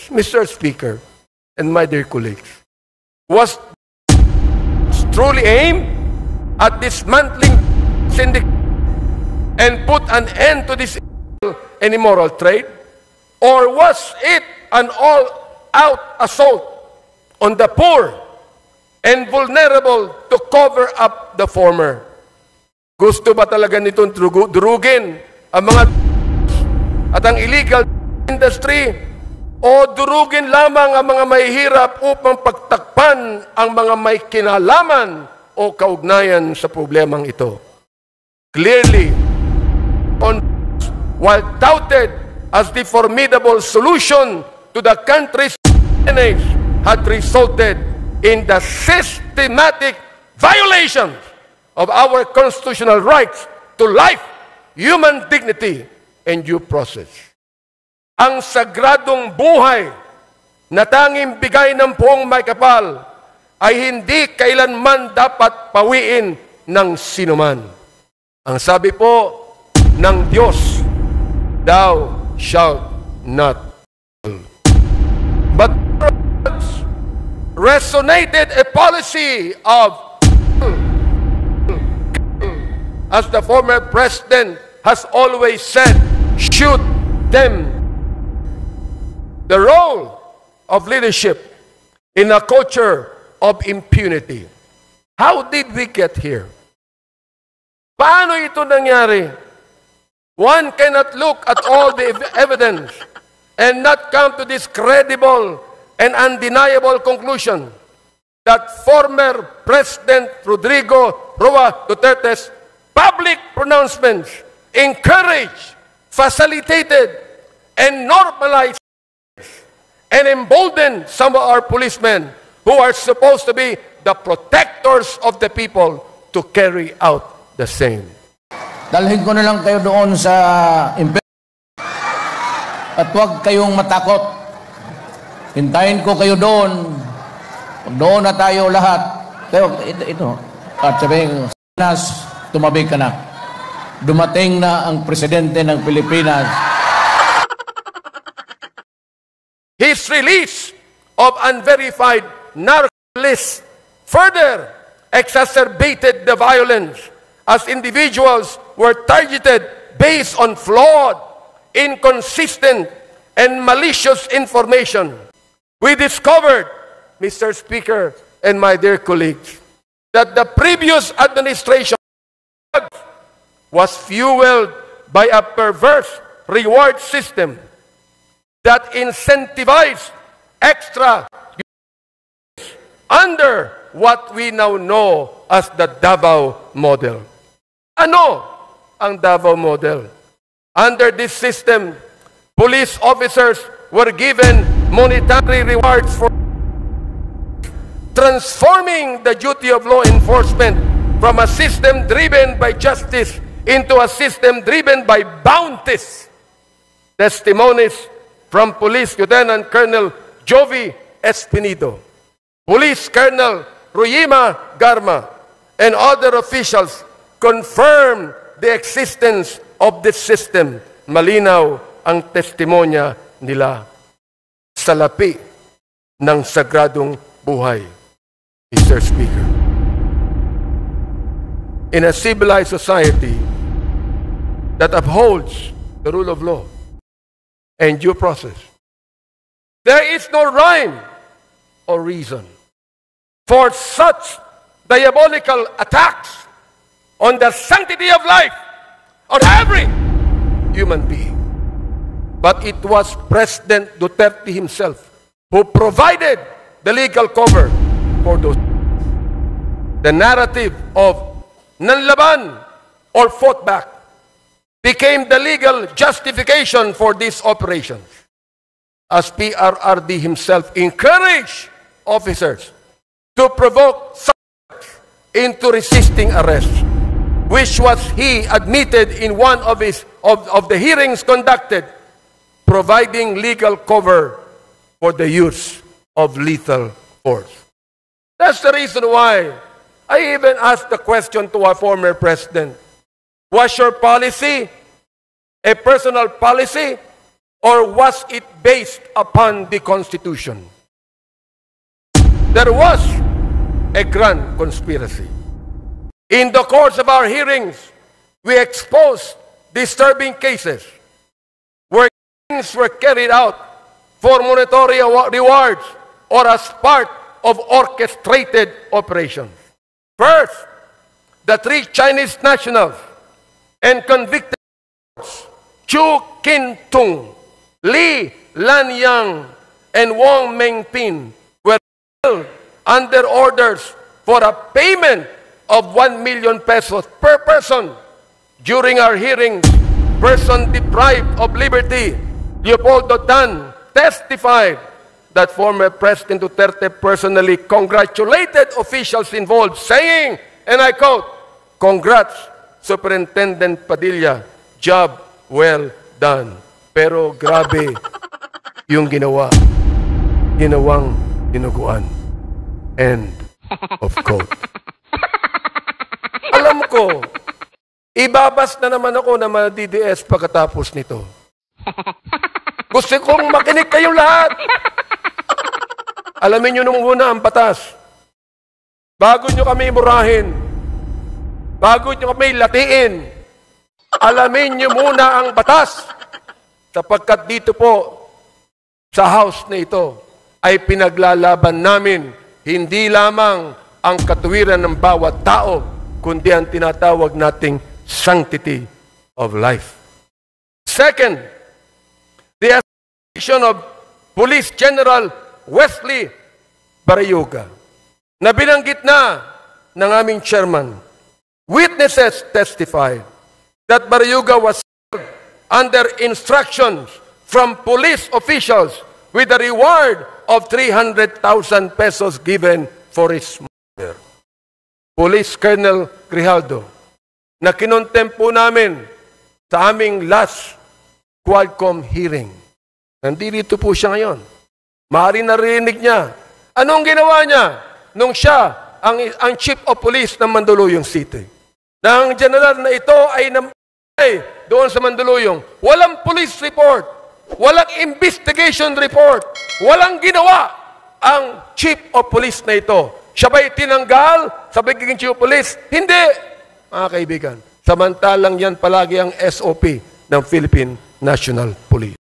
Mr. Speaker, and my dear colleagues, was truly aimed at dismantling syndicate and put an end to this and immoral trade? Or was it an all-out assault on the poor and vulnerable to cover up the former? Gusto ba talaga nitong durugin ang mga at ang illegal industry, o durugin lamang ang mga mahihirap upang pagtakpan ang mga may kinalaman o kaugnayan sa problemang ito? Clearly, while touted as the formidable solution to the country's menace, had resulted in the systematic violations of our constitutional rights to life, human dignity, and due process. Ang sagradong buhay na tanging bigay ng poong may kapal ay hindi kailanman dapat pawiin ng sinuman. Ang sabi po ng Diyos, thou shalt not kill. But resonated a policy of, as the former president has always said, shoot them. The role of leadership in a culture of impunity. How did we get here? Paano ito nangyari? One cannot look at all the evidence and not come to this credible and undeniable conclusion that former President Rodrigo Roa Duterte's public pronouncements encouraged, facilitated, and normalized and emboldened some of our policemen who are supposed to be the protectors of the people to carry out the same. Dalhin ko na lang kayo doon sa at huwag kayong matakot. Hintayin ko kayo doon. Doon na tayo lahat. Pero ito. At sabihin, tumabi ka na. Dumating na ang presidente ng Pilipinas. His release of unverified narco lists further exacerbated the violence as individuals were targeted based on flawed, inconsistent, and malicious information. We discovered, Mr. Speaker and my dear colleagues, that the previous administration was fueled by a perverse reward system that incentivized extra under what we now know as the Davao model. Ano ang Davao model? Under this system, police officers were given monetary rewards for transforming the duty of law enforcement from a system driven by justice into a system driven by bounties. Testimonies from Police Lieutenant Colonel Jovi Espinido, Police Colonel Ruyima Garma, and other officials confirmed the existence of this system. Malinaw ang testimonya nila sa lapi ng sagradong buhay, Mr. Speaker. In a civilized society that upholds the rule of law and due process, there is no rhyme or reason for such diabolical attacks on the sanctity of life on every human being. But it was President Duterte himself who provided the legal cover for those. The narrative of nanlaban or fought back became the legal justification for these operations, as PRRD himself encouraged officers to provoke subjects into resisting arrest, which was he admitted in one of the hearings conducted, providing legal cover for the use of lethal force. That's the reason why I even asked the question to our former president, was your policy a personal policy or was it based upon the Constitution? There was a grand conspiracy. In the course of our hearings, we exposed disturbing cases where things were carried out for monetary rewards or as part of orchestrated operations. First, the 3 Chinese nationals and convicted Chu Kin-tung, Li Lanyang, and Wong Mengpin were held under orders for a payment of 1 million pesos per person. During our hearings, person deprived of liberty, Leopoldo Tan, testified that former President Duterte personally congratulated officials involved, saying, and I quote, "Congrats, Superintendent Padilla, job well done." Pero grabe yung ginawang dinuguan. End of quote. Alam ko, ibabas na naman ako na ma-DDS pagkatapos nito. Gusto kong makinig kayong lahat. Alamin nyo nung muna ang batas. Bago nyo kami murahin, bago nyo kami latiin, alamin nyo muna ang batas. Sapagkat dito po, sa house na ito, ay pinaglalaban namin hindi lamang ang katuwiran ng bawat tao, kundi ang tinatawag nating sanctity of life. Second, the assassination of Police General Wesley Barayuga, na binanggit na ng aming chairman. Witnesses testified that Barayuga was under instructions from police officials with a reward of 300,000 pesos given for his murder. Police Colonel Grijaldo, na kinontempo namin sa aming last Qualcomm hearing. Nandito po siya ngayon. Maaari narinig niya. Anong ginawa niya nung siya ang chief of police ng Mandaluyong City? Nang general na ito ay doon sa Mandaluyong, walang police report, walang investigation report, walang ginawa ang chief of police na ito. Siya ba'y tinanggal sa pagiging chief of police? Hindi, mga kaibigan. Samantalang yan palagi ang SOP ng Philippine National Police.